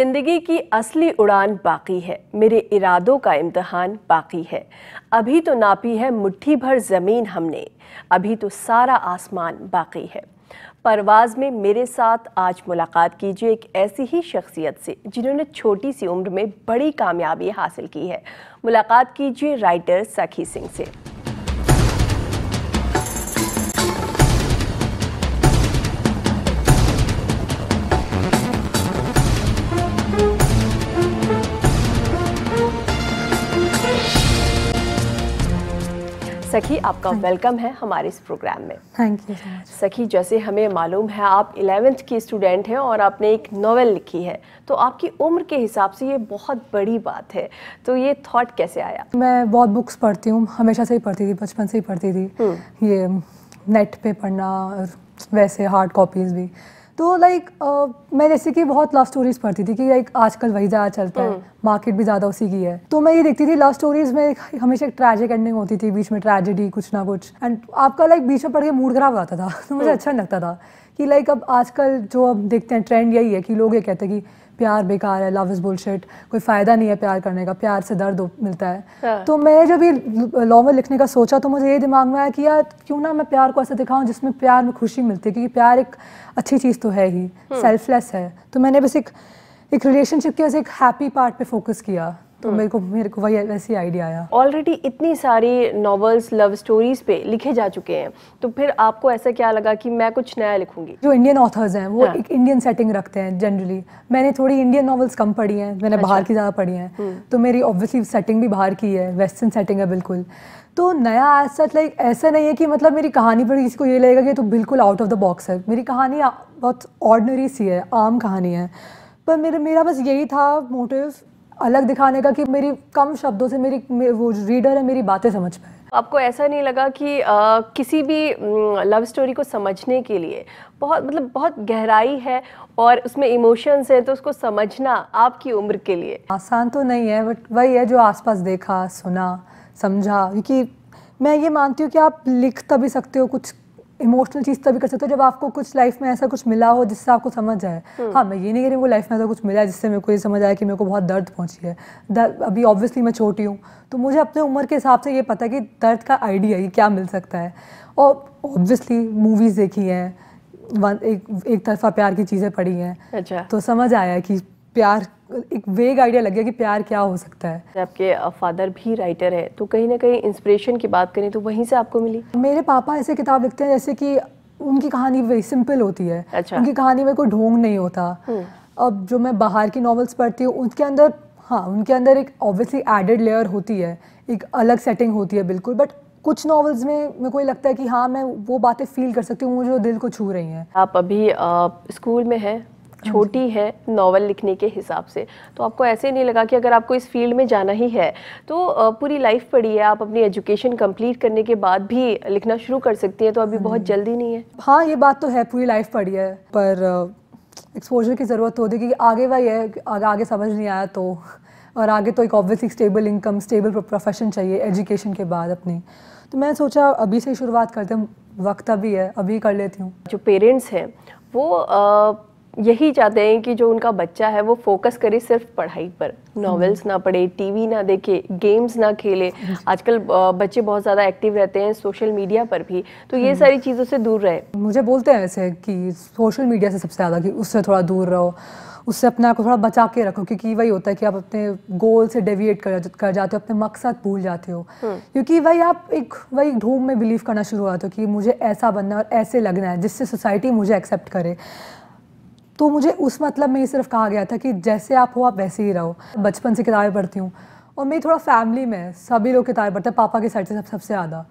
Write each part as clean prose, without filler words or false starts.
जिंदगी की असली उड़ान बाकी है, मेरे इरादों का इम्तिहान बाकी है। अभी तो नापी है मुट्ठी भर ज़मीन हमने, अभी तो सारा आसमान बाकी है। परवाज़ में मेरे साथ आज मुलाकात कीजिए एक ऐसी ही शख्सियत से जिन्होंने छोटी सी उम्र में बड़ी कामयाबी हासिल की है। मुलाकात कीजिए राइटर सखी सिंह से। सखी, आपका वेलकम है हमारे इस प्रोग्राम में। Thank you so much. सखी, जैसे हमें मालूम है आप 11th की स्टूडेंट हैं और आपने एक नॉवेल लिखी है, तो आपकी उम्र के हिसाब से ये बहुत बड़ी बात है, तो ये थॉट कैसे आया? मैं बहुत बुक्स पढ़ती हूँ, हमेशा से ही पढ़ती थी, बचपन से ही पढ़ती थी। ये नेट पे पढ़ना और वैसे हार्ड कॉपीज़ भी। तो मैं जैसे कि बहुत लव स्टोरीज़ पढ़ती थी कि आजकल वही ज़्यादा चलता है, मार्केट भी ज़्यादा उसी की है। तो मैं ये देखती थी लव स्टोरीज़ में हमेशा एक ट्रैजिक एंडिंग होती थी, बीच में ट्रेजेडी कुछ ना कुछ, एंड आपका बीच में पढ़ के मूड खराब हो जाता था। तो मुझे अच्छा नहीं लगता था कि अब आजकल जो अब देखते हैं ट्रेंड यही है कि लोग ये कहते हैं कि प्यार बेकार है, लव इज़ बुलशिट, कोई फ़ायदा नहीं है प्यार करने का, प्यार से दर्द मिलता है। हाँ। तो मैं जब ये नॉवल लिखने का सोचा तो मुझे ये दिमाग में आया कि यार क्यों ना मैं प्यार को ऐसे दिखाऊं जिसमें प्यार में खुशी मिलती है, क्योंकि प्यार एक अच्छी चीज़ तो है ही, सेल्फलेस है। तो मैंने बस एक रिलेशनशिप के एक हैप्पी पार्ट पे फोकस किया, तो मेरे को वही वैसे आइडिया आया। ऑलरेडी इतनी सारी नॉवेल्स लव स्टोरीज पे लिखे जा चुके हैं, तो फिर आपको ऐसा क्या लगा कि मैं कुछ नया लिखूंगी? जो इंडियन ऑथर्स हैं वो एक इंडियन सेटिंग रखते हैं जनरली। मैंने थोड़ी इंडियन नॉवेल्स कम पढ़ी हैं, मैंने बाहर की ज़्यादा पढ़ी हैं, तो मेरी ऑब्वियसली सेटिंग भी बाहर की है, वेस्टर्न सेटिंग है बिल्कुल। तो नया सच ऐसा नहीं है कि मेरी कहानी पर किसी को ये लगेगा कि तो बिल्कुल आउट ऑफ द बॉक्स है। मेरी कहानी बहुत ऑर्डिनरी सी है, आम कहानी है, पर मेरा बस यही था मोटिव अलग दिखाने का कि मेरी कम शब्दों से वो रीडर है मेरी बातें समझ पाए। आपको ऐसा नहीं लगा कि किसी भी लव स्टोरी को समझने के लिए बहुत गहराई है और उसमें इमोशंस हैं, तो उसको समझना आपकी उम्र के लिए आसान तो नहीं है, बट वही है जो आसपास देखा, सुना, समझा। क्योंकि मैं ये मानती हूँ कि आप लिख तभी सकते हो, कुछ इमोशनल चीज़ तभी कर सकते हो जब आपको कुछ लाइफ में ऐसा कुछ मिला हो जिससे आपको समझ आए। हाँ, मैं ये नहीं कह रही वो लाइफ में ऐसा कुछ मिला है जिससे मेरे को ये समझ आया कि मेरे को बहुत दर्द पहुंची है। अभी ऑब्वियसली मैं छोटी हूँ, तो मुझे अपने उम्र के हिसाब से ये पता है कि दर्द का आइडिया क्या मिल सकता है। और ऑब्वियसली मूवीज़ देखी हैं, एक तरफा प्यार की चीज़ें पढ़ी हैं। अच्छा। तो समझ आया कि प्यार, एक वेग आइडिया लग गया कि प्यार क्या हो सकता है। आपके फादर भी राइटर है, तो कहीं ना कहीं इंस्पिरेशन की बात करें तो वहीं से आपको मिली? मेरे पापा ऐसे किताब लिखते हैं जैसे कि उनकी कहानी वही सिंपल होती है। अच्छा। उनकी कहानी में कोई ढोंग नहीं होता। अब जो मैं बाहर की नॉवेल्स पढ़ती हूँ उनके अंदर एक ऑब्वियसली एडेड लेयर होती है, एक अलग सेटिंग होती है बिल्कुल, बट कुछ नॉवेल्स में मेरे को लगता है कि हाँ मैं वो बातें फील कर सकती हूँ मुझे जो दिल को छू रही हैं। आप अभी स्कूल में हैं, छोटी है नॉवल लिखने के हिसाब से, तो आपको ऐसे नहीं लगा कि अगर आपको इस फील्ड में जाना ही है तो पूरी लाइफ पढ़ी है, आप अपनी एजुकेशन कंप्लीट करने के बाद भी लिखना शुरू कर सकती हैं, तो अभी बहुत जल्दी नहीं है? हाँ, ये बात तो है, पूरी लाइफ पढ़ी है, पर एक्सपोजर की ज़रूरत होती है क्योंकि आगे वही है, आगे समझ नहीं आया तो, और आगे तो एक obviously stable income, stable profession चाहिए एजुकेशन के बाद अपनी। तो मैंने सोचा अभी से ही शुरुआत करते हैं, वक्त अभी है, अभी कर लेती हूँ। जो पेरेंट्स हैं वो यही चाहते हैं कि जो उनका बच्चा है वो फोकस करे सिर्फ पढ़ाई पर, नॉवेल्स ना पढ़े, टीवी ना देखे, गेम्स ना खेले। आजकल बच्चे बहुत ज़्यादा एक्टिव रहते हैं सोशल मीडिया पर भी, तो ये सारी चीज़ों से दूर रहे। मुझे बोलते हैं वैसे कि सोशल मीडिया से सबसे ज़्यादा कि उससे थोड़ा दूर रहो, उससे अपने आप को थोड़ा बचा के रखो, क्योंकि वही होता है कि आप अपने गोल से डेविएट कर जाते हो, अपने मकसद भूल जाते हो, क्योंकि वही ढोंग में बिलीव करना शुरू हो जाते हो कि मुझे ऐसा बनना और ऐसे लगना है जिससे सोसाइटी मुझे एक्सेप्ट करे। तो मुझे उस मतलब में ये सिर्फ कहा गया था कि जैसे आप हो आप वैसे ही रहो। बचपन से किताबें पढ़ती हूँ और मैं थोड़ा फैमिली में सभी लोग किताबें पढ़ते हैं, पापा के साइड से सबसे ज़्यादा।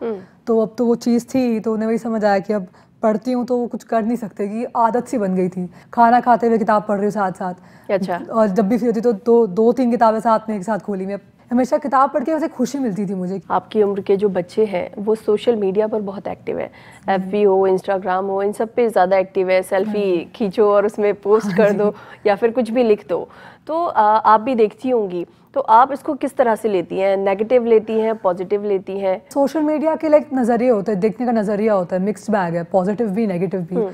तो अब तो वो चीज़ थी, तो उन्हें वही समझ आया कि अब पढ़ती हूँ तो वो कुछ कर नहीं सकते, कि आदत सी बन गई थी। खाना खाते हुए किताब पढ़ रही हूँ साथ साथ। अच्छा। और जब भी फ्री होती तो दो तीन किताबें साथ में एक साथ खोली। मैं हमेशा किताब पढ़ के वैसे खुशी मिलती थी मुझे। आपकी उम्र के जो बच्चे हैं वो सोशल मीडिया पर बहुत एक्टिव है, FB हो, इंस्टाग्राम हो, इन सब पे ज़्यादा एक्टिव है। सेल्फी खींचो और उसमें पोस्ट कर दो या फिर कुछ भी लिख दो, तो आप भी देखती होंगी, तो आप इसको किस तरह से लेती हैं? नेगेटिव लेती हैं, पॉजिटिव लेती हैं? सोशल मीडिया के नज़रिए होते हैं, देखने का नज़रिया होता है, मिक्स्ड बैग है, पॉजिटिव भी नेगेटिव भी।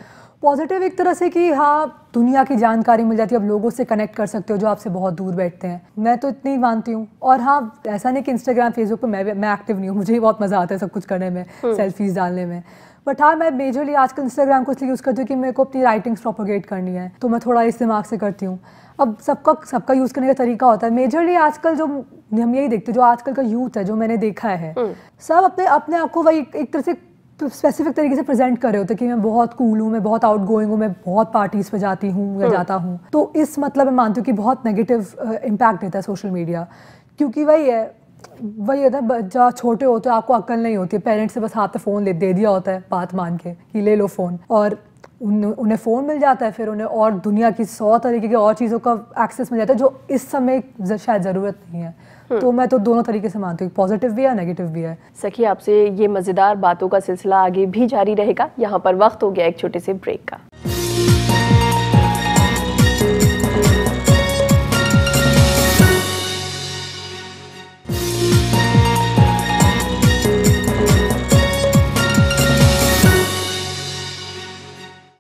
पॉजिटिव एक तरह से कि हाँ दुनिया की जानकारी मिल जाती है, अब लोगों से कनेक्ट कर सकते हो जो आपसे बहुत दूर बैठते हैं, मैं तो इतनी ही मानती हूँ। और हाँ ऐसा नहीं कि इंस्टाग्राम फेसबुक पे मैं एक्टिव नहीं हूँ, मुझे भी बहुत मज़ा आता है सब कुछ करने में, सेल्फीज डालने में। बट हाँ मैं मेजरली आजकल इंस्टाग्राम को इसलिए यूज़ करती हूँ कि मेरे को अपनी राइटिंग्स प्रोपोगेट करनी है, तो मैं थोड़ा इस दिमाग से करती हूँ। अब सबका यूज़ करने का तरीका होता है। मेजरली आजकल जो हम यही देखते हैं, जो आजकल का यूथ है, जो मैंने देखा है, सब अपने आप को वही एक तरह से स्पेसिफिक तरीके से प्रेजेंट कर रहे होते हैं कि मैं बहुत कूल हूँ, मैं बहुत आउट गोइंग हूँ, मैं बहुत पार्टीज पे जाती हूँ या जाता हूँ। तो इस मतलब मैं मानती हूँ कि बहुत नेगेटिव इम्पैक्ट देता है सोशल मीडिया, क्योंकि वही होता है जब छोटे होते हो आपको अक्ल नहीं होती है, पेरेंट्स से बस हाथ पे फ़ोन दे दिया होता है बात मान के कि ले लो फ़ोन, और उन्हें फ़ोन मिल जाता है, फिर उन्हें और दुनिया की 100 तरीके की और चीज़ों का एक्सेस मिल जाता है जो इस समय शायद ज़रूरत नहीं है। तो मैं तो दोनों तरीके से मानती हूँ, पॉजिटिव भी है नेगेटिव भी है। सखी, आपसे ये मज़ेदार बातों का सिलसिला आगे भी जारी रहेगा। यहाँ पर वक्त हो गया एक छोटे से ब्रेक का।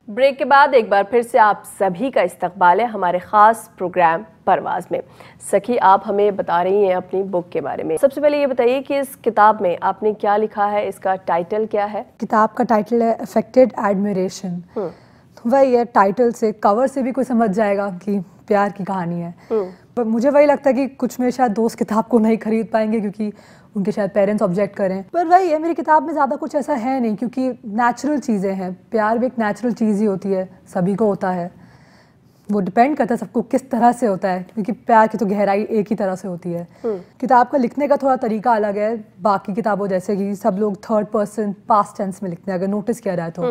ब्रेक के बाद एक बार फिर से आप सभी का इस्तकबाल है हमारे ख़ास प्रोग्राम परवाज़ में। सखी, आप हमें बता रही हैं अपनी बुक के बारे में। सबसे पहले ये बताइए कि इस किताब में आपने क्या लिखा है, इसका टाइटल क्या है? किताब का टाइटल है अफेक्टेड एडमिरेशन। वही है, टाइटल से, कवर से भी कोई समझ जाएगा कि प्यार की कहानी है। पर मुझे वही लगता है कि कुछ मेरे शायद दोस्त किताब को नहीं खरीद पाएंगे क्योंकि उनके शायद पेरेंट्स ऑब्जेक्ट करें, पर वही है, मेरी किताब में ज़्यादा कुछ ऐसा है नहीं क्योंकि नेचुरल चीज़ें हैं। प्यार भी एक नेचुरल चीज़ ही होती है, सभी को होता है, वो डिपेंड करता है सबको किस तरह से होता है, क्योंकि प्यार की तो गहराई एक ही तरह से होती है। किताब का लिखने का थोड़ा तरीका अलग है बाकी किताबों जैसे कि सब लोग थर्ड पर्सन पास्ट टेंस में लिखते हैं, अगर नोटिस किया जाए तो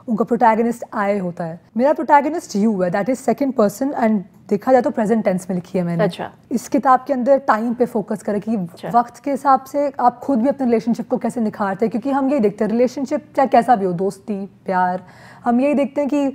उनका प्रोटैगनिस्ट आई होता है। मेरा प्रोटैगनिस्ट यू है, that is second person, and देखा जाए तो प्रेजेंट टेंस में लिखी है मैंने। अच्छा। इस किताब के अंदर टाइम पे फोकस करें कि वक्त के हिसाब से आप खुद भी अपने रिलेशनशिप को कैसे निखारते हैं, क्योंकि हम यही देखते हैं रिलेशनशिप चाहे कैसा भी हो, दोस्ती प्यार, हम यही देखते हैं कि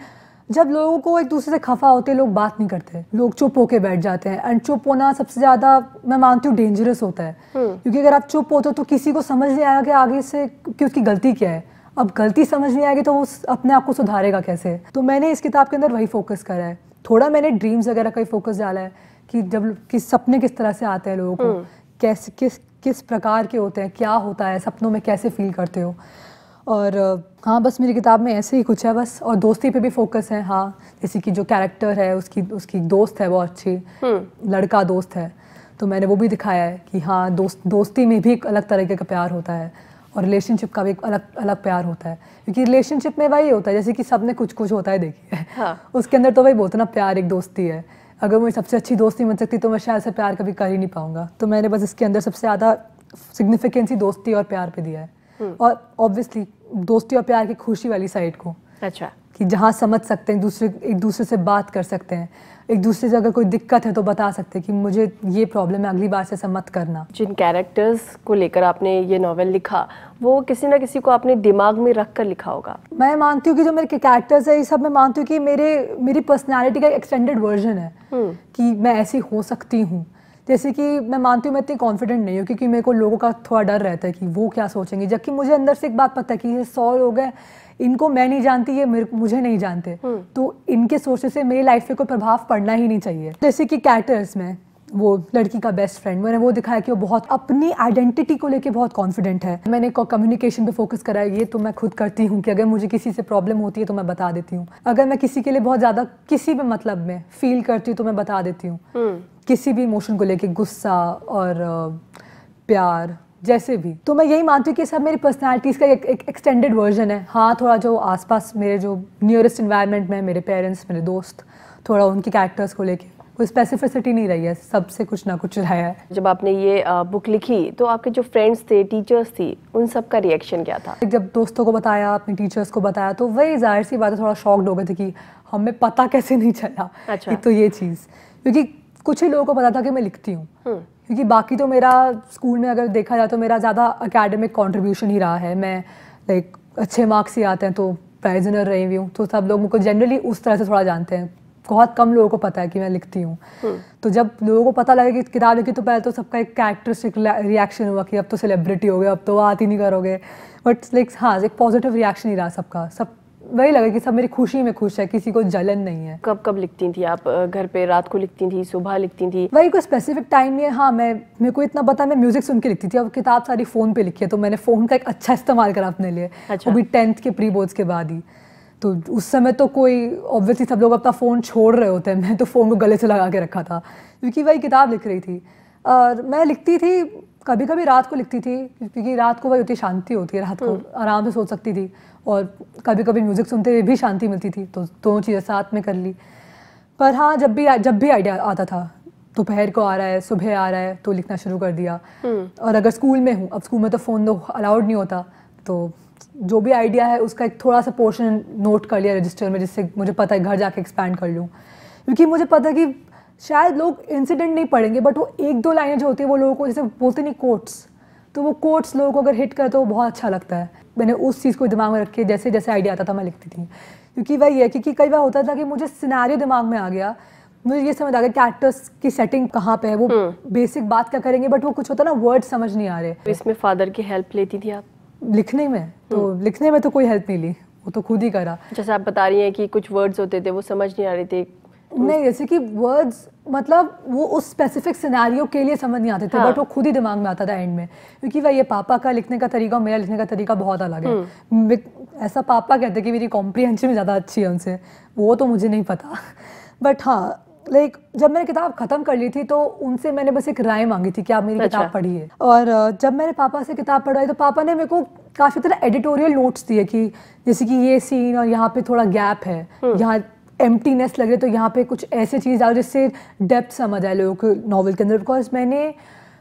जब लोगों को एक दूसरे से खफा होते हैं लोग बात नहीं करते, लोग चुप होके बैठ जाते हैं, एंड चुप होना सबसे ज़्यादा मैं मानती हूँ डेंजरस होता है, क्योंकि अगर आप चुप होते हो तो किसी को समझ नहीं आएगा कि आगे से कि उसकी गलती क्या है। अब गलती समझ नहीं आएगी तो वो अपने आप को सुधारेगा कैसे। तो मैंने इस किताब के अंदर वही फोकस करा है। थोड़ा मैंने ड्रीम्स वगैरह का ही फोकस डाला है कि जब सपने किस तरह से आते हैं लोगों को, कैसे किस प्रकार के होते हैं, क्या होता है सपनों में, कैसे फील करते हो। और हाँ बस मेरी किताब में ऐसे ही कुछ है बस। और दोस्ती पे भी फोकस है, हाँ जैसे कि जो कैरेक्टर है उसकी दोस्त है वो अच्छी लड़का दोस्त है, तो मैंने वो भी दिखाया है कि हाँ दोस्ती में भी एक अलग तरीके का प्यार होता है और रिलेशनशिप का भी एक अलग प्यार होता है, क्योंकि रिलेशनशिप में वही होता है जैसे कि सब में कुछ होता है देखिए। हाँ। उसके अंदर तो वही बोलते ना, प्यार एक दोस्ती है। अगर मुझे सबसे अच्छी दोस्ती मिल सकती तो मैं शायद से प्यार कभी कर ही नहीं पाऊंगा। तो मैंने बस इसके अंदर सबसे ज़्यादा सिग्निफिकेंस ही दोस्ती और प्यार पे दिया है, और ऑब्वियसली दोस्ती और प्यार की खुशी वाली साइड को। अच्छा। कि जहाँ समझ सकते हैं एक दूसरे से बात कर सकते हैं, एक दूसरे से अगर कोई दिक्कत है तो बता सकते हैं कि मुझे ये प्रॉब्लम है, अगली बार से ऐसा मत करना। जिन कैरेक्टर्स को लेकर आपने ये नॉवेल लिखा वो किसी ना किसी को आपने दिमाग में रख कर लिखा होगा। मैं मानती हूँ कि जो मेरे कैरेक्टर्स है ये सब मैं मानती हूँ कि मेरी पर्सनैलिटी का एक्सटेंडेड वर्जन है कि मैं ऐसी हो सकती हूँ। जैसे कि मैं मानती हूँ मैं इतनी कॉन्फिडेंट नहीं हूँ क्योंकि मेरे को लोगों का थोड़ा डर रहता है कि वो क्या सोचेंगे, जबकि मुझे अंदर से एक बात पता है कि ये 100 लोग हैं, इनको मैं नहीं जानती, ये मुझे नहीं जानते, तो इनके सोचने से मेरी लाइफ पे कोई प्रभाव पड़ना ही नहीं चाहिए। जैसे कि कैरेक्टर्स में वो लड़की का बेस्ट फ्रेंड, मैंने वो दिखाया कि वो बहुत अपनी आइडेंटिटी को लेके बहुत कॉन्फिडेंट है। मैंने कम्युनिकेशन पे फोकस करा है, ये तो मैं खुद करती हूँ कि अगर मुझे किसी से प्रॉब्लम होती है तो मैं बता देती हूँ, अगर मैं किसी के लिए बहुत ज़्यादा किसी भी मतलब में फील करती हूँ तो मैं बता देती हूँ, किसी भी इमोशन को लेके, गुस्सा और प्यार जैसे भी। तो मैं यही मानती हूँ कि सब मेरी पर्सनैलिटीज़ का एक एक्सटेंडेड वर्जन है। हाँ थोड़ा जो आसपास मेरे जो नियरेस्ट इन्वायरमेंट में मेरे पेरेंट्स, मेरे दोस्त, थोड़ा उनके कैरेक्टर्स को लेके कोई स्पेसिफिसिटी नहीं रही है, सबसे कुछ ना कुछ रहा है। जब आपने ये बुक लिखी तो आपके जो फ्रेंड्स थे, टीचर्स थी, उन सब का रिएक्शन क्या था? जब दोस्तों को बताया, अपने टीचर्स को बताया तो वही जाहिर सी बात है, थोड़ा शॉक्ड हो गए थे कि हमें पता कैसे नहीं चला। अच्छा। तो ये चीज़, क्योंकि कुछ ही लोगों को पता था कि मैं लिखती हूँ, क्योंकि बाकी तो मेरा स्कूल में अगर देखा जाए तो मेरा ज़्यादा एकेडमिक कंट्रीब्यूशन ही रहा है। मैं लाइक अच्छे मार्क्स ही आते हैं तो प्राइज विनर रही हुई हूँ, तो सब लोग मुझको जनरली उस तरह से थोड़ा जानते हैं। बहुत कम लोगों को पता है कि मैं लिखती हूँ। तो जब लोगों को पता लगे कि किताब लिखी तो पहले तो सबका एक कैरेक्टरिस्टिक रिएक्शन हुआ कि अब तो सेलिब्रिटी हो गए, अब तो बात ही नहीं करोगे, बट लाइक हाँ एक पॉजिटिव रिएक्शन ही रहा सबका। सब वही लगा कि सब मेरी खुशी में खुश है, किसी को जलन नहीं है। कब कब लिखती थी आप? घर पे रात को लिखती थी, सुबह लिखती थी? वही कोई स्पेसिफिक टाइम नहीं है। हाँ, मेरे को इतना पता, मैं म्यूजिक सुन के लिखती थी। अब किताब सारी फ़ोन पे लिखी है, तो मैंने फ़ोन का एक अच्छा इस्तेमाल करा अपने लिए। अच्छा। वो भी 10th के प्री बोर्ड्स के बाद ही। तो उस समय तो कोई ऑब्वियसली सब लोग अपना फ़ोन छोड़ रहे होते हैं, मैं तो फ़ोन को गले से लगा के रखा था, क्योंकि वही किताब लिख रही थी। और मैं लिखती थी, कभी कभी रात को लिखती थी, क्योंकि रात को वही होती शांति होती है, रात को आराम से सोच सकती थी। और कभी कभी म्यूज़िक सुनते हुए भी शांति मिलती थी, तो दोनों चीज़ें साथ में कर ली। पर हाँ, जब भी आइडिया आता था, दोपहर को आ रहा है, सुबह आ रहा है, तो लिखना शुरू कर दिया। और अगर स्कूल में हूँ, अब स्कूल में तो फ़ोन तो अलाउड नहीं होता, तो जो भी आइडिया है उसका एक थोड़ा सा पोर्शन नोट कर लिया रजिस्टर में, जिससे मुझे पता है घर जाके एक्सपैंड कर लूँ। क्योंकि मुझे पता है कि शायद लोग इंसिडेंट नहीं पढ़ेंगे, बट वो 1-2 लाइनें जो होती है वो लोगों को, जैसे बोलते नहीं कोट्स, तो वो कोट्स लोगों को अगर हिट करे तो वो बहुत अच्छा लगता है। मैंने उस चीज़ को दिमाग में रख के जैसे जैसे आइडिया आता था मैं लिखती थी। क्योंकि वही है, क्योंकि कई बार होता था कि मुझे सिनेरियो दिमाग में आ गया, मुझे ये समझ आ गया कैरेक्टर्स की सेटिंग कहाँ पे है, वो बेसिक बात क्या करेंगे, बट वो कुछ होता ना, वर्ड समझ नहीं आ रहे। तो इसमें फादर की हेल्प लेती थी आप लिखने में? तो लिखने में तो कोई हेल्प नहीं ली, वो तो खुद ही करा। जैसे आप बता रही हैं कि कुछ वर्ड्स होते थे वो समझ नहीं आ रहे थे। नहीं, जैसे कि वर्ड्स मतलब वो उस स्पेसिफिक सिनेरियो के लिए समझ नहीं आते थे, बट वो खुद ही दिमाग में आता था एंड में। क्योंकि वही ये पापा का लिखने का तरीका और मेरा लिखने का तरीका बहुत अलग है। ऐसा पापा कहते हैं कि मेरी कॉम्प्रिहेंशन ज़्यादा अच्छी है उनसे, वो तो मुझे नहीं पता। बट हाँ, लाइक जब मैंने किताब ख़त्म कर ली थी तो उनसे मैंने बस एक राय मांगी थी कि आप मेरी किताब पढ़िए। और जब मैंने पापा से किताब पढ़वाई तो पापा ने मेरे को काफ़ी तरह एडिटोरियल नोट्स दिए कि जैसे कि ये सीन और यहाँ पे थोड़ा गैप है, यहाँ एम्प्टीनेस लग रही है, तो यहाँ पे कुछ ऐसे चीज़ डालो जिससे डेप्थ समझ आए लोगों को नॉवल के अंदर। बिकॉज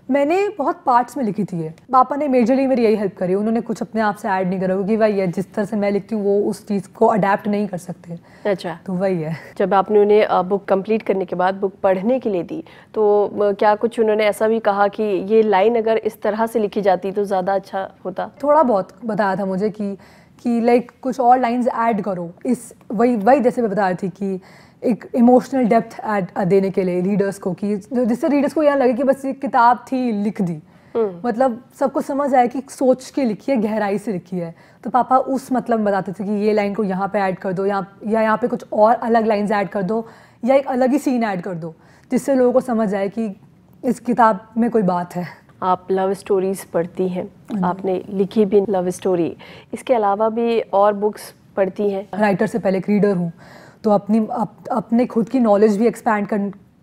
मैंने बहुत पार्ट्स में लिखी थी ये। पापा ने मेजरली मेरी यही हेल्प करी, उन्होंने कुछ अपने आप से ऐड नहीं करा, क्योंकि वही है, जिस तरह से मैं लिखती हूँ वो उस चीज़ को अडेप्ट नहीं कर सकते। अच्छा, तो वही है। जब आपने उन्हें बुक कंप्लीट करने के बाद बुक पढ़ने के लिए दी, तो क्या कुछ उन्होंने ऐसा भी कहा कि ये लाइन अगर इस तरह से लिखी जाती तो ज़्यादा अच्छा होता? थोड़ा बहुत बताया था मुझे कि लाइक कुछ और लाइंस ऐड करो, इस वही जैसे मैं बता रही थी कि एक इमोशनल डेप्थ ऐड देने के लिए रीडर्स को, कि जिससे रीडर्स को यहाँ लगे कि बस ये किताब थी, लिख दी, मतलब सबको समझ आया कि सोच के लिखी है, गहराई से लिखी है। तो पापा उस मतलब में बताते थे कि ये लाइन को यहाँ पे ऐड कर दो, यहाँ पे कुछ और अलग लाइंस ऐड कर दो, या एक अलग ही सीन ऐड कर दो, जिससे लोगों को समझ आए कि इस किताब में कोई बात है। आप लव स्टोरीज पढ़ती हैं, आपने लिखी भी लव स्टोरी, इसके अलावा भी और बुक्स पढ़ती हैं? राइटर से पहले एक रीडर हूँ, तो अपने खुद की नॉलेज भी एक्सपैंड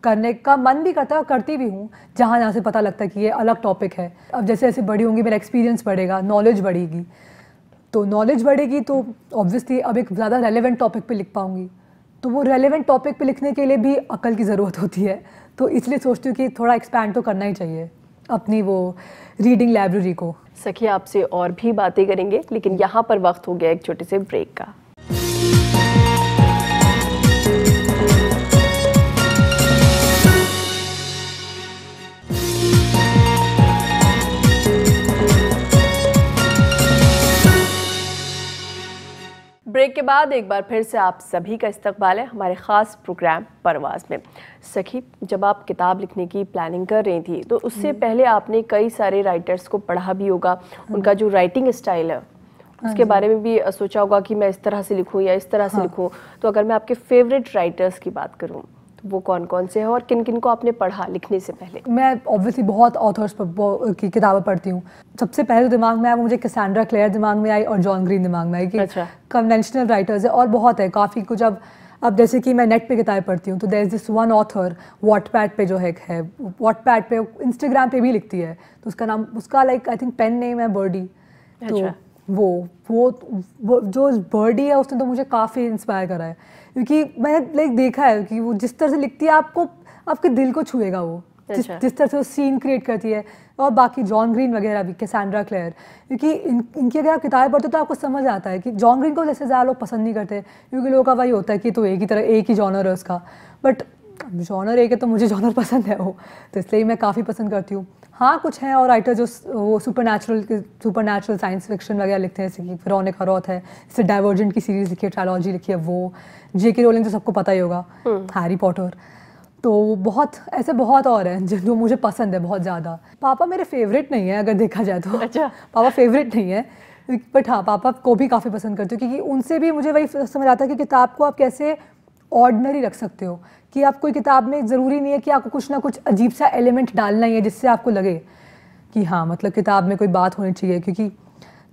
करने का मन भी करता है, और करती भी हूँ जहाँ से पता लगता है कि ये अलग टॉपिक है। अब जैसे जैसे बड़ी होंगी मेरा एक्सपीरियंस बढ़ेगा, नॉलेज बढ़ेगी, तो नॉलेज बढ़ेगी तो ऑब्वियसली अब एक ज़्यादा रेलेवेंट टॉपिक पे लिख पाऊँगी। तो वो रेलेवेंट टॉपिक पे लिखने के लिए भी अकल की ज़रूरत होती है, तो इसलिए सोचती हूँ कि थोड़ा एक्सपैंड तो करना ही चाहिए अपनी वो रीडिंग लाइब्रेरी को। सखी, आपसे और भी बातें करेंगे, लेकिन यहाँ पर वक्त हो गया एक छोटे से ब्रेक का। ब्रेक के बाद एक बार फिर से आप सभी का इस्तकबाल है हमारे ख़ास प्रोग्राम परवाज़ में। सखी, जब आप किताब लिखने की प्लानिंग कर रही थी तो उससे पहले आपने कई सारे राइटर्स को पढ़ा भी होगा, उनका जो राइटिंग स्टाइल है उसके बारे में भी सोचा होगा कि मैं इस तरह से लिखूं या इस तरह से लिखूं। तो अगर मैं आपके फेवरेट राइटर्स की बात करूं तो वो कौन कौन से हैं और किन किन को आपने पढ़ा लिखने से पहले? मैं ऑब्वियसली बहुत ऑथर्स की किताबें पढ़ती हूँ। सबसे पहले दिमाग में आया मुझे कैसेंड्रा क्लेयर दिमाग में आई और जॉन ग्रीन दिमाग में आई कि कन्वेंशनल राइटर्स है, और बहुत है काफ़ी कुछ। अब जैसे कि मैं नेट पे किताबें पढ़ती हूँ तो there is this one author Wattpad पे जो है वॉटपैड पे, इंस्टाग्राम पे भी लिखती है, तो उसका नाम, उसका like I think pen name है बर्डी। तो वो जो बर्डी है उसने तो मुझे काफ़ी इंस्पायर करा है, क्योंकि मैंने लाइक देखा है कि वो जिस तरह से लिखती है आपके दिल को छुएगा वो, जिस तरह से वो सीन क्रिएट करती है। और बाकी जॉन ग्रीन वगैरह भी, कैसेंड्रा क्लेयर, क्योंकि इनकी अगर आप किताबें पढ़ते हो तो आपको समझ आता है कि जॉन ग्रीन को जैसे ज़्यादा लोग पसंद नहीं करते, क्योंकि लोगों का वही होता है कि तो एक ही जॉनर है उसका, बट जॉनर एक है तो मुझे जॉनर पसंद है वो, तो इसलिए मैं काफ़ी पसंद करती हूँ। हाँ, कुछ हैं और राइटर जो वो सुपर साइंस फिक्शन वगैरह लिखते हैं, जैसे कि वेरोनिका रॉथ है, जैसे डाइवर्जेंट की सीरीज़ लिखी है, ट्रायलॉजी लिखी है, वो J.K. रोलिंग तो सबको पता ही होगा, हैरी पॉटर, तो बहुत और हैं जो मुझे पसंद है बहुत ज़्यादा। पापा मेरे फेवरेट नहीं है अगर देखा जाए तो। अच्छा। पापा फेवरेट नहीं है, बट हाँ, पापा को भी काफ़ी पसंद करती हूँ, क्योंकि उनसे भी मुझे वही समझ आता है कि किताब को आप कैसे ऑर्डिनरी रख सकते हो, कि आप कोई किताब में ज़रूरी नहीं है कि आपको कुछ ना कुछ अजीब सा एलिमेंट डालना ही है जिससे आपको लगे कि हाँ मतलब किताब में कोई बात होनी चाहिए, क्योंकि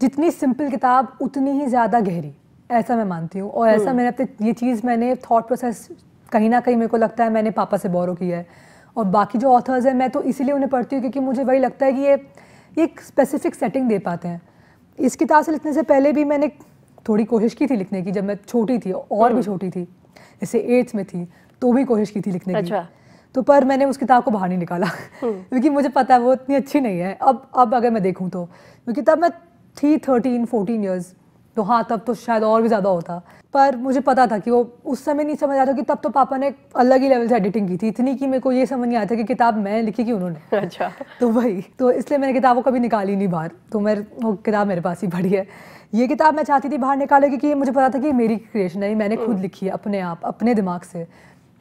जितनी सिंपल किताब उतनी ही ज़्यादा गहरी, ऐसा मैं मानती हूँ। और ऐसा मैंने अपने ये चीज़ मैंने थॉट प्रोसेस कहीं ना कहीं मेरे को लगता है मैंने पापा से बोरो किया है। और बाकी जो ऑथर्स हैं मैं तो इसीलिए उन्हें पढ़ती हूँ क्योंकि मुझे वही लगता है कि ये एक स्पेसिफिक सेटिंग दे पाते हैं। इस किताब से लिखने से पहले भी मैंने थोड़ी कोशिश की थी लिखने की, जब मैं छोटी थी और भी छोटी थी, जैसे 8th में थी तो भी कोशिश की थी लिखने की। तो पर मैंने उस किताब को बाहर नहीं निकाला क्योंकि मुझे पता है वो इतनी अच्छी नहीं है। अब अगर मैं देखूँ तो क्योंकि तब मैं थी 13-14 ईयर्स, तो हाँ तब तो शायद और भी ज़्यादा होता, पर मुझे पता था कि वो उस समय नहीं समझ आता कि तब तो पापा ने अलग ही लेवल से एडिटिंग की थी, इतनी कि मेरे को ये समझ नहीं आया था कि किताब मैं लिखी कि उन्होंने। अच्छा। तो वही तो इसलिए मैंने किताब को कभी निकाली नहीं बाहर, तो वो किताब मेरे पास ही पड़ी है। ये किताब मैं चाहती थी बाहर निकाले क्योंकि मुझे पता था कि मेरी क्रिएशन है, मैंने खुद लिखी है अपने आप अपने दिमाग से।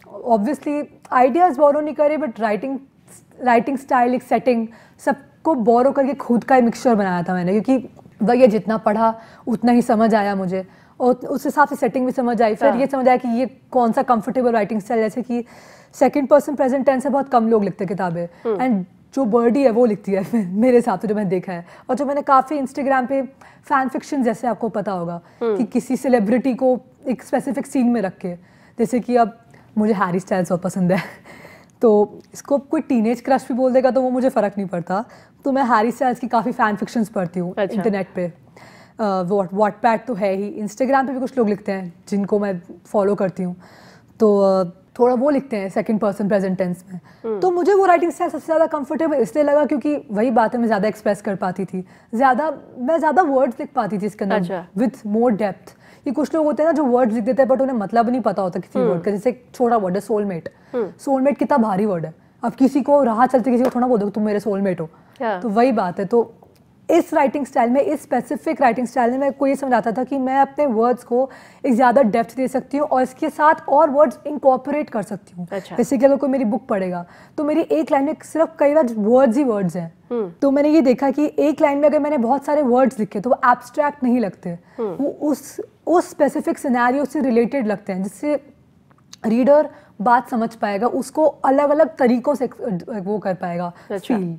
ऑब्वियसली आइडियाज़ बोरो नहीं करे, बट राइटिंग स्टाइल, एक सेटिंग, सबको बोरो करके खुद का एक मिक्सचर बनाया था मैंने, क्योंकि वही जितना पढ़ा उतना ही समझ आया मुझे और उस हिसाब से सेटिंग भी समझ आई। फिर ये समझ आया कि ये कौन सा कंफर्टेबल राइटिंग स्टाइल, जैसे कि 2nd पर्सन प्रेजेंट टेंस से बहुत कम लोग लिखते किताबें, एंड जो बर्डी है वो लिखती है मेरे हिसाब से, जो मैंने देखा है। और जो मैंने काफ़ी इंस्टाग्राम पे फैन फिक्शन, जैसे आपको पता होगा कि किसी सेलिब्रिटी को एक स्पेसिफिक सीन में रख के, जैसे कि अब मुझे हैरी स्टाइल्स बहुत पसंद है तो इसको कोई टीनेज क्रश भी बोल देगा तो वो मुझे फ़र्क नहीं पड़ता। तो मैं हैरी स्टाइल्स की काफ़ी फ़ैन फिक्शंस पढ़ती हूँ इंटरनेट पे। वॉटपैड तो है ही, इंस्टाग्राम पे भी कुछ लोग लिखते हैं जिनको मैं फॉलो करती हूँ, तो थोड़ा वो लिखते हैं 2nd पर्सन प्रेजेंट टेंस में। तो मुझे वो राइटिंग स्टाइल सबसे ज़्यादा कंफर्टेबल इसलिए लगा क्योंकि वही बात है, मैं ज़्यादा एक्सप्रेस कर पाती थी, मैं ज़्यादा वर्ड्स लिख पाती थी इसके अंदर विथ मोर डेप्थ। ये कुछ लोग होते हैं ना जो वर्ड्स लिख देते हैं बट उन्हें मतलब नहीं पता होता किसी वर्ड का, जैसे एक छोटा वर्ड है सोलमेट। सोलमेट कितना भारी वर्ड है, अब किसी को राह चलते किसी को थोड़ा बोल दो तुम मेरे सोलमेट हो, तो वही बात है। तो इस राइटिंग स्टाइल में, इस स्पेसिफिक राइटिंग स्टाइल में मेरे को ये समझ आता था कि मैं अपने वर्ड्स को एक ज़्यादा डेप्थ दे सकती हूँ और इसके साथ और वर्ड्स इंकॉर्पोरेट कर सकती हूँ। जैसे कि अगर कोई मेरी बुक पढ़ेगा तो मेरी एक लाइन में सिर्फ कई बार वर्ड्स ही वर्ड्स हैं, तो मैंने ये देखा कि एक लाइन में अगर मैंने बहुत सारे वर्ड्स लिखे तो वो एब्स्ट्रैक्ट नहीं लगते, वो उस स्पेसिफिक सिनेरियो से रिलेटेड लगते हैं, जिससे रीडर बात समझ पाएगा, उसको अलग अलग तरीकों से वो कर पाएगा फील।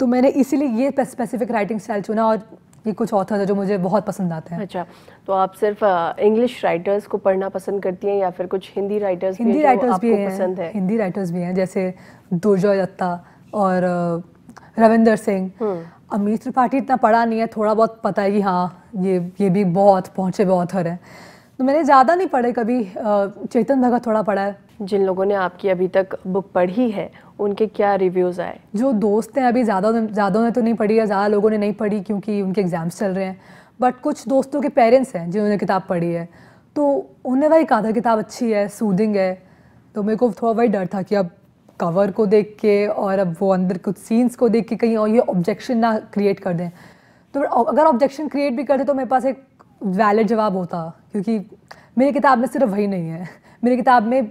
तो मैंने इसीलिए ये स्पेसिफिक राइटिंग स्टाइल चुना और ये कुछ ऑथर है जो मुझे बहुत पसंद आते हैं। अच्छा, तो आप सिर्फ इंग्लिश राइटर्स को पढ़ना पसंद करती हैं या फिर कुछ हिंदी राइटर्स भी पसंद है? हिंदी राइटर्स भी हैं, जैसे दुर्जोय दत्ता और रविंदर सिंह। अमीश त्रिपाठी इतना पढ़ा नहीं है, थोड़ा बहुत पता है कि हाँ ये भी बहुत पहुँचे हुए ऑथर हैं, तो मैंने ज़्यादा नहीं पढ़े कभी। चेतन भगत थोड़ा पढ़ा है। जिन लोगों ने आपकी अभी तक बुक पढ़ी है उनके क्या रिव्यूज़ आए? जो दोस्त हैं, अभी ज़्यादा ने तो नहीं पढ़ी या ज़्यादा लोगों ने नहीं पढ़ी क्योंकि उनके एग्ज़ाम्स चल रहे हैं, बट कुछ दोस्तों के पेरेंट्स हैं जिन्होंने किताब पढ़ी है, तो उन्होंने वही कहा था किताब अच्छी है, सूदिंग है। तो मेरे को थोड़ा वही डर था कि अब कवर को देख के और अब वो अंदर कुछ सीन्स को देख के कहीं और ये ऑब्जेक्शन ना क्रिएट कर दें। तो अगर ऑब्जेक्शन क्रिएट भी करते तो मेरे पास एक वैलिड जवाब होता, क्योंकि मेरी किताब में सिर्फ वही नहीं है, मेरी किताब में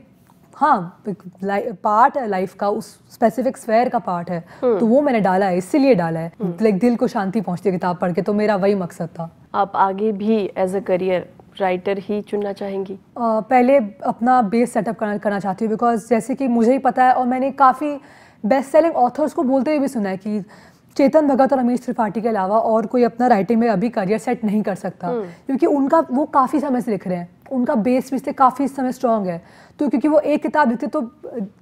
हाँ पार्ट है लाइफ का, उस स्पेसिफिक स्फेयर का पार्ट है, तो वो मैंने डाला है, इसीलिए डाला है, लाइक दिल को शांति पहुंचती है किताब पढ़ के, तो मेरा वही मकसद था। आप आगे भी एज अ करियर राइटर ही चुनना चाहेंगी? पहले अपना बेस सेटअप करना चाहती हूँ, बिकॉज जैसे कि मुझे ही पता है और मैंने काफ़ी बेस्ट सेलिंग ऑथर्स को बोलते हुए भी सुना है कि चेतन भगत और अमीश त्रिपाठी के अलावा और कोई अपना राइटिंग में अभी करियर सेट नहीं कर सकता, क्योंकि वो काफ़ी समय से लिख रहे हैं, उनका बेस भी से काफ़ी समय स्ट्रॉन्ग है। तो क्योंकि वो एक किताब लिखते तो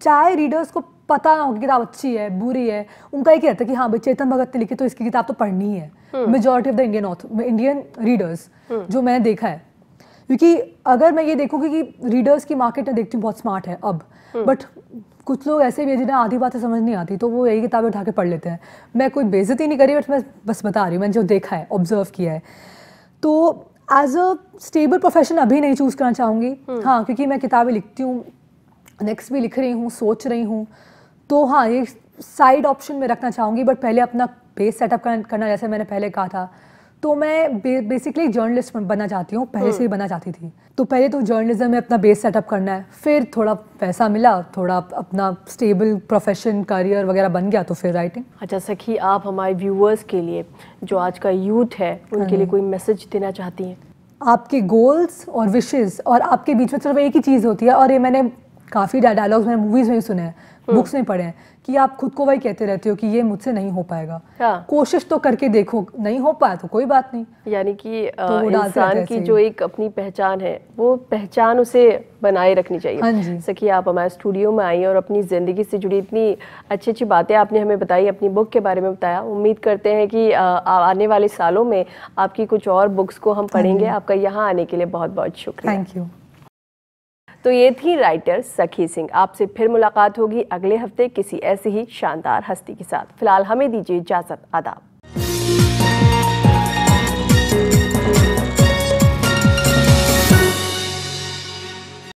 चाहे रीडर्स को पता ना हो कि किताब अच्छी है बुरी है, उनका एक ही रहता है कि हाँ भाई चेतन भगत ने लिखी तो इसकी किताब तो पढ़नी ही है। Majority of the Indian readers जो मैंने देखा है, क्योंकि अगर मैं ये देखूँगी कि रीडर्स की मार्केट में देखती हूँ बहुत स्मार्ट है अब, बट कुछ लोग ऐसे भी हैं जिन्हें आधी बातें समझ नहीं आती, तो वो यही किताबें उठा के पढ़ लेते हैं। मैं कोई बेइज्जती नहीं करी, बट मैं बस बता रही हूँ मैंने जो देखा है, ऑब्जर्व किया है। तो एज अ स्टेबल प्रोफेशन अभी नहीं चूज़ करना चाहूँगी, हाँ, क्योंकि मैं किताबें लिखती हूँ, नेक्स्ट भी लिख रही हूँ, सोच रही हूँ, तो हाँ ये साइड ऑप्शन में रखना चाहूँगी, बट पहले अपना बेस सेटअप करना, जैसे मैंने पहले कहा था, तो मैं बेसिकली जर्नलिस्ट बनना चाहती हूँ, पहले से ही बनना चाहती थी। तो पहले तो जर्नलिज्म में अपना बेस सेटअप करना है, फिर थोड़ा पैसा मिला, थोड़ा अपना स्टेबल प्रोफेशन करियर वगैरह बन गया, तो फिर राइटिंग। अच्छा सखी, आप हमारे व्यूअर्स के लिए, जो आज का यूथ है, उनके लिए कोई मैसेज देना चाहती हैं? आपके गोल्स और विशेस और आपके बीच में सिर्फ एक ही चीज़ होती है, और ये मैंने काफ़ी डायलॉग्स मैंने मूवीज़ में भी सुने हैं, बुक्स में पढ़े हैं, कि आप खुद को वही कहते रहते हो कि ये मुझसे नहीं हो पाएगा। हाँ। कोशिश तो करके देखो, नहीं हो पाया तो कोई बात नहीं। यानी कि तो इंसान की जो एक अपनी पहचान है, वो पहचान उसे बनाए रखनी चाहिए। हाँ जी। सखी, आप हमारे स्टूडियो में आई और अपनी ज़िंदगी से जुड़ी इतनी अच्छी अच्छी बातें आपने हमें बताई, अपनी बुक के बारे में बताया। उम्मीद करते हैं कि आने वाले सालों में आपकी कुछ और बुक्स को हम पढ़ेंगे। आपका यहाँ आने के लिए बहुत बहुत शुक्रिया। Thank you. तो ये थी राइटर सखी सिंह। आपसे फिर मुलाकात होगी अगले हफ्ते किसी ऐसी ही शानदार हस्ती के साथ। फिलहाल हमें दीजिए इजाज़त। आदाब।